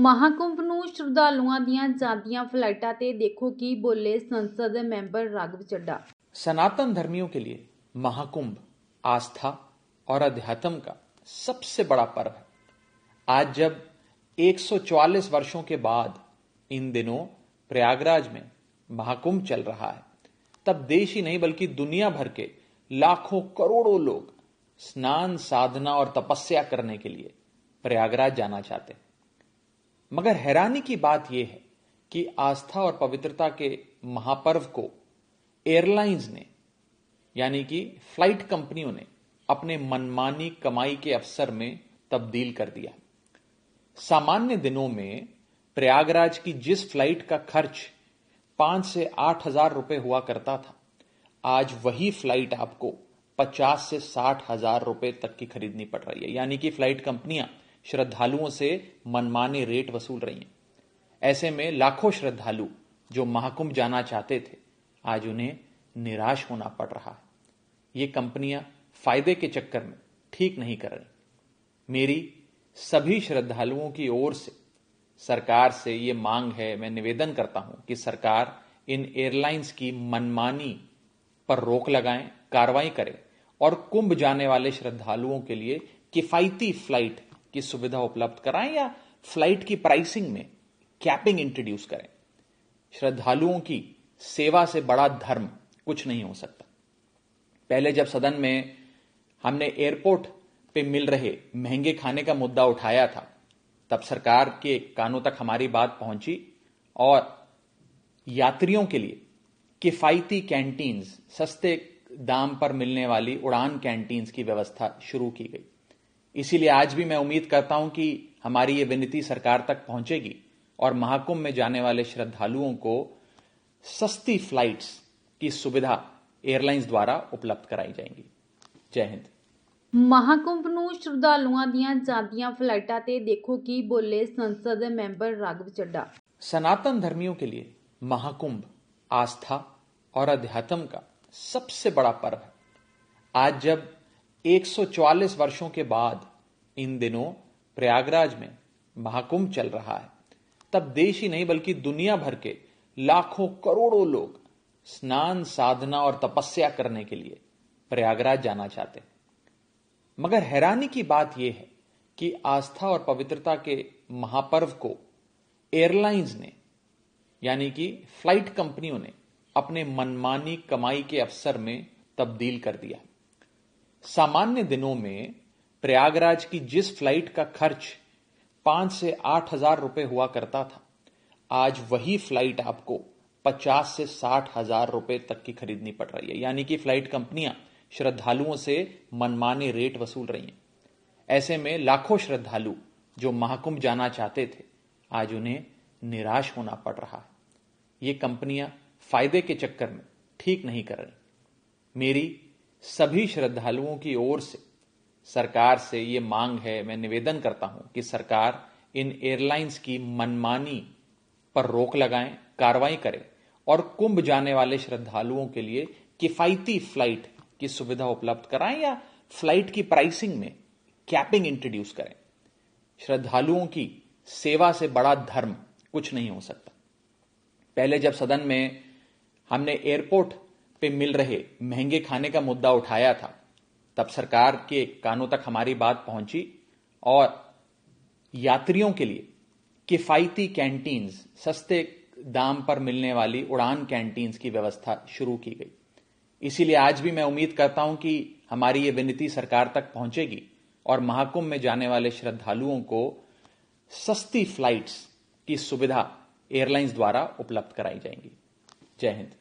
ਮਹਾਕੁੰਭ ਨੂੰ ਸ਼ਰਧਾਲੂਆਂ ਦੀਆਂ ਜਾਂਦੀਆਂ ਫਲਾਈਟਾਂ ਤੇ देखो की बोले संसद मेंबर राघव चड्ढा। सनातन धर्मियों के लिए महाकुंभ आस्था और अध्यात्म का सबसे बड़ा पर्व है। आज जब 144 वर्षों के बाद इन दिनों प्रयागराज में महाकुंभ चल रहा है, तब देश ही नहीं बल्कि दुनिया भर के लाखों करोड़ों लोग स्नान, साधना और तपस्या करने के लिए प्रयागराज जाना चाहते हैं। मगर हैरानी की बात यह है कि आस्था और पवित्रता के महापर्व को एयरलाइंस ने यानी कि फ्लाइट कंपनियों ने अपने मनमानी कमाई के अवसर में तब्दील कर दिया। सामान्य दिनों में प्रयागराज की जिस फ्लाइट का खर्च 5 से 8 हजार रुपए हुआ करता था, आज वही फ्लाइट आपको 50 से 60 हजार रुपए तक की खरीदनी पड़ रही है। यानी कि फ्लाइट कंपनियां श्रद्धालुओं से मनमाने रेट वसूल रही हैं। ऐसे में लाखों श्रद्धालु जो महाकुंभ जाना चाहते थे, आज उन्हें निराश होना पड़ रहा है। ये कंपनियां फायदे के चक्कर में ठीक नहीं कर रही। मेरी सभी श्रद्धालुओं की ओर से सरकार से ये मांग है, मैं निवेदन करता हूं कि सरकार इन एयरलाइंस की मनमानी पर रोक लगाएं, कार्रवाई करे और कुंभ जाने वाले श्रद्धालुओं के लिए किफायती फ्लाइट की सुविधा उपलब्ध कराएं या फ्लाइट की प्राइसिंग में कैपिंग इंट्रोड्यूस करें। श्रद्धालुओं की सेवा से बड़ा धर्म कुछ नहीं हो सकता। पहले जब सदन में हमने एयरपोर्ट पे मिल रहे महंगे खाने का मुद्दा उठाया था, तब सरकार के कानों तक हमारी बात पहुंची और यात्रियों के लिए किफायती कैंटीन्स, सस्ते दाम पर मिलने वाली उड़ान कैंटीन्स की व्यवस्था शुरू की गई। इसीलिए आज भी मैं उम्मीद करता हूं कि हमारी ये विनती सरकार तक पहुंचेगी और महाकुंभ में जाने वाले श्रद्धालुओं को सस्ती फ्लाइट्स की सुविधा एयरलाइंस द्वारा उपलब्ध कराई जाएंगी। जय हिंद। ਮਹਾਕੁੰਭ ਨੂੰ ਸ਼ਰਧਾਲੂਆਂ ਦੀਆਂ ਜਾਂਦੀਆਂ ਫਲਾਈਟਾਂ ਤੇ देखो की बोले संसद मेंबर राघव चड्ढा। सनातन धर्मियों के लिए महाकुंभ आस्था और अध्यात्म का सबसे बड़ा पर्व है। आज जब 144 वर्षों के बाद इन दिनों प्रयागराज में महाकुंभ चल रहा है, तब देश ही नहीं बल्कि दुनिया भर के लाखों करोड़ों लोग स्नान, साधना और तपस्या करने के लिए प्रयागराज जाना चाहते हैं। मगर हैरानी की बात यह है कि आस्था और पवित्रता के महापर्व को एयरलाइंस ने यानी कि फ्लाइट कंपनियों ने अपने मनमानी कमाई के अवसर में तब्दील कर दिया। सामान्य दिनों में प्रयागराज की जिस फ्लाइट का खर्च 5 से 8 हजार रुपए हुआ करता था, आज वही फ्लाइट आपको 50 से 60 हजार रुपए तक की खरीदनी पड़ रही है। यानी कि फ्लाइट कंपनियां श्रद्धालुओं से मनमाने रेट वसूल रही हैं। ऐसे में लाखों श्रद्धालु जो महाकुंभ जाना चाहते थे, आज उन्हें निराश होना पड़ रहा है। ये कंपनियां फायदे के चक्कर में ठीक नहीं कर रही। मेरी सभी श्रद्धालुओं की ओर से सरकार से ये मांग है, मैं निवेदन करता हूं कि सरकार इन एयरलाइंस की मनमानी पर रोक लगाएं, कार्रवाई करे और कुंभ जाने वाले श्रद्धालुओं के लिए किफायती फ्लाइट की सुविधा उपलब्ध कराएं या फ्लाइट की प्राइसिंग में कैपिंग इंट्रोड्यूस करें। श्रद्धालुओं की सेवा से बड़ा धर्म कुछ नहीं हो सकता। पहले जब सदन में हमने एयरपोर्ट पे मिल रहे महंगे खाने का मुद्दा उठाया था, तब सरकार के कानों तक हमारी बात पहुंची और यात्रियों के लिए किफायती कैंटीन्स, सस्ते दाम पर मिलने वाली उड़ान कैंटीन्स की व्यवस्था शुरू की गई। इसीलिए आज भी मैं उम्मीद करता हूं कि हमारी ये विनती सरकार तक पहुंचेगी और महाकुंभ में जाने वाले श्रद्धालुओं को सस्ती फ्लाइट्स की सुविधा एयरलाइंस द्वारा उपलब्ध कराई जाएंगी। जय हिंद।